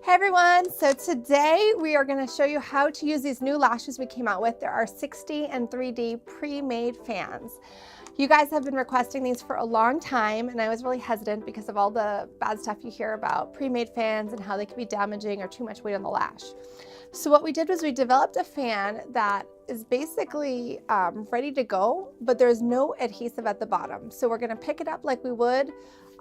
Hey everyone, so today we are going to show you how to use these new lashes we came out with. There are 60 and 3D pre-made fans. You guys have been requesting these for a long time, and I was really hesitant because of all the bad stuff you hear about pre-made fans and how they can be damaging or too much weight on the lash. So what we did was we developed a fan that is basically ready to go, but there's no adhesive at the bottom. So we're going to pick it up like we would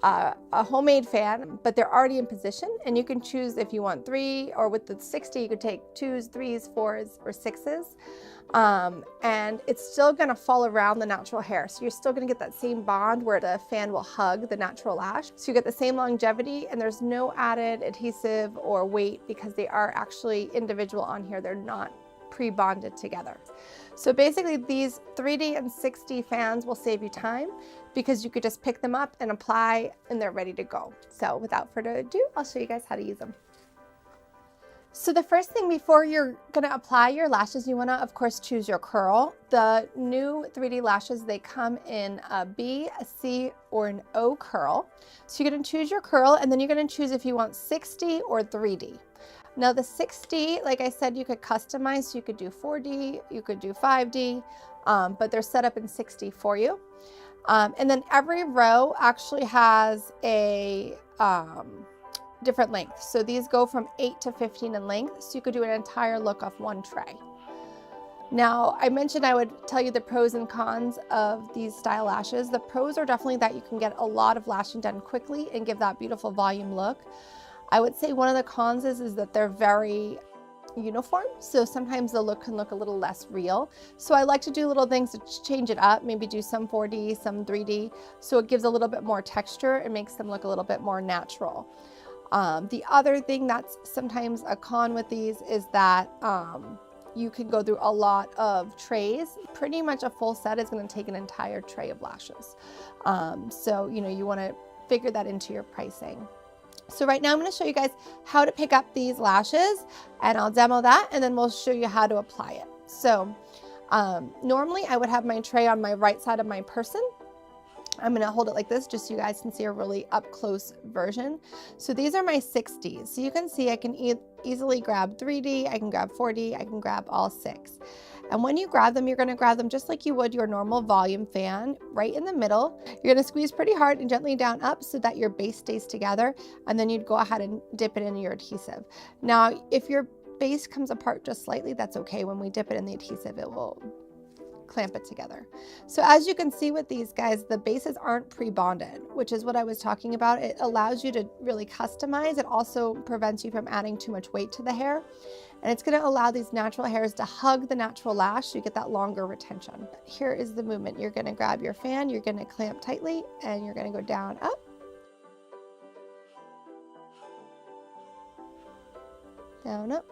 a homemade fan, but they're already in position, and you can choose if you want 3, or with the 60 you could take 2s, 3s, 4s, or 6s. And it's still going to fall around the natural hair, so you're still going to get that same bond where the fan will hug the natural lash, so you get the same longevity, and there's no added adhesive or weight because they are actually individual on here. They're not pre-bonded together. So basically these 3D and 60 fans will save you time because you could just pick them up and apply and they're ready to go. So without further ado, I'll show you guys how to use them. So the first thing before you're going to apply your lashes, you want to of course choose your curl. The new 3D lashes, they come in a B, a C, or an O curl. So you're going to choose your curl, and then you're going to choose if you want 60 or 3D. Now the 60, like I said, you could customize. So you could do 4D, you could do 5D, but they're set up in 60 for you. And then every row actually has a different length. So these go from 8 to 15 in length. So you could do an entire look off one tray. Now, I mentioned I would tell you the pros and cons of these style lashes. The pros are definitely that you can get a lot of lashing done quickly and give that beautiful volume look. I would say one of the cons is that they're very uniform, so sometimes the look can look a little less real. So I like to do little things to change it up, maybe do some 4D, some 3D, so it gives a little bit more texture and makes them look a little bit more natural. The other thing that's sometimes a con with these is that you can go through a lot of trays. Pretty much a full set is going to take an entire tray of lashes. So you want to figure that into your pricing. So right now I'm going to show you guys how to pick up these lashes, and I'll demo that, and then we'll show you how to apply it. So normally I would have my tray on my right side of my person. I'm going to hold it like this just so you guys can see a really up close version. So these are my 60s. So you can see I can easily grab 3D, I can grab 4D, I can grab all 6. And when you grab them, you're going to grab them just like you would your normal volume fan, right in the middle. You're going to squeeze pretty hard and gently down up so that your base stays together, and then you'd go ahead and dip it in your adhesive. Now, if your base comes apart just slightly, that's okay. When we dip it in the adhesive, it will clamp it together. So as you can see with these guys, the bases aren't pre-bonded, which is what I was talking about. It allows you to really customize. It also prevents you from adding too much weight to the hair. And it's going to allow these natural hairs to hug the natural lash so you get that longer retention. Here is the movement. You're going to grab your fan, you're going to clamp tightly, and you're going to go down, up. Down, up.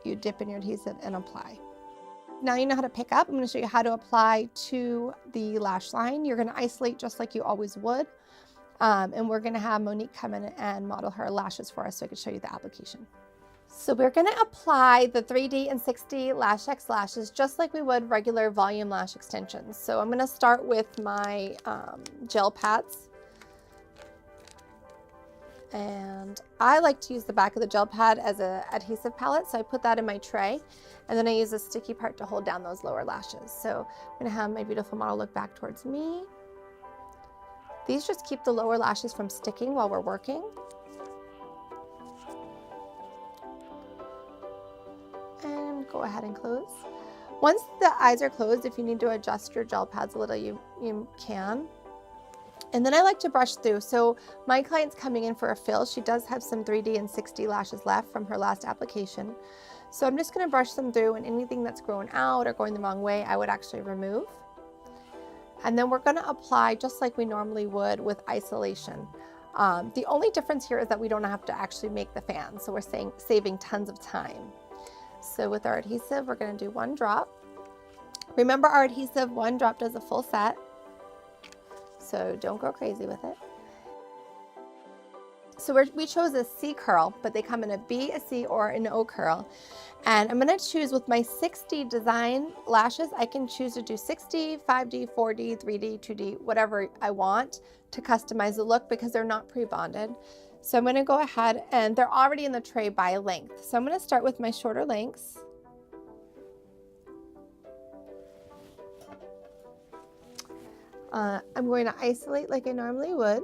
You dip in your adhesive and apply. Now you know how to pick up. I'm going to show you how to apply to the lash line. You're going to isolate just like you always would. And we're going to have Monique come in and model her lashes for us so I can show you the application. So we're going to apply the 3D and 60 LASHX lashes just like we would regular volume lash extensions. So I'm going to start with my gel pads. And I like to use the back of the gel pad as an adhesive palette, so I put that in my tray, and then I use a sticky part to hold down those lower lashes. So I'm going to have my beautiful model look back towards me. These just keep the lower lashes from sticking while we're working. And go ahead and close. Once the eyes are closed, if you need to adjust your gel pads a little, you can. And then I like to brush through. So my client's coming in for a fill. She does have some 3D and 60 lashes left from her last application. So I'm just going to brush them through, and anything that's grown out or going the wrong way, I would actually remove. And then we're going to apply just like we normally would with isolation. The only difference here is that we don't have to actually make the fan. So we're saving tons of time. So with our adhesive, we're going to do 1 drop. Remember, our adhesive, 1 drop does a full set. So don't go crazy with it. So we chose a C curl, but they come in a B, a C, or an O curl. And I'm gonna choose with my 6D design lashes, I can choose to do 6D, 5D, 4D, 3D, 2D, whatever I want to customize the look because they're not pre-bonded. So I'm gonna go ahead, and they're already in the tray by length. So I'm gonna start with my shorter lengths. I'm going to isolate like I normally would.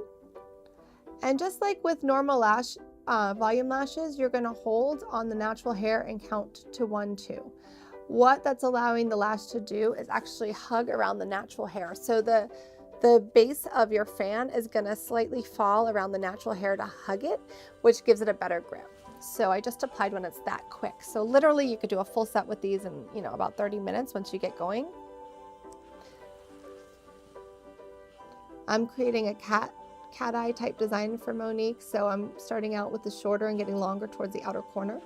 And just like with normal lash, volume lashes, you're going to hold on the natural hair and count to 1, 2. What that's allowing the lash to do is actually hug around the natural hair. So the base of your fan is going to slightly fall around the natural hair to hug it, which gives it a better grip. So I just applied when it's that quick. So literally you could do a full set with these in, you know, about 30 minutes once you get going. I'm creating a cat eye type design for Monique, so I'm starting out with the shorter and getting longer towards the outer corner.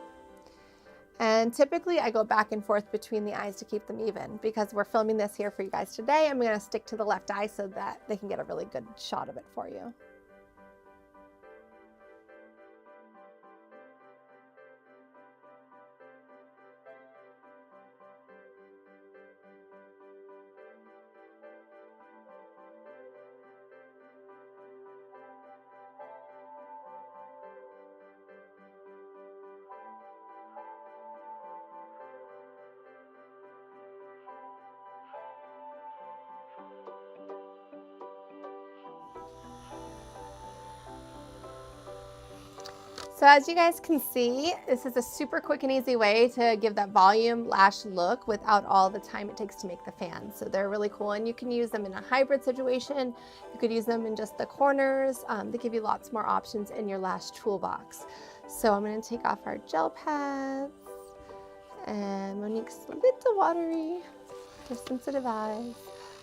And typically I go back and forth between the eyes to keep them even. Because we're filming this here for you guys today, I'm going to stick to the left eye so that they can get a really good shot of it for you. So as you guys can see, this is a super quick and easy way to give that volume lash look without all the time it takes to make the fans. So they're really cool, and you can use them in a hybrid situation. You could use them in just the corners. They give you lots more options in your lash toolbox. So I'm going to take off our gel pads, and Monique's a little watery. They're sensitive eyes.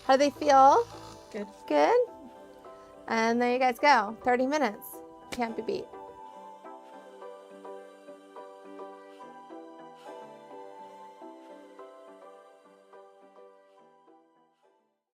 How do they feel? Good. Good? And there you guys go, 30 minutes. Can't be beat.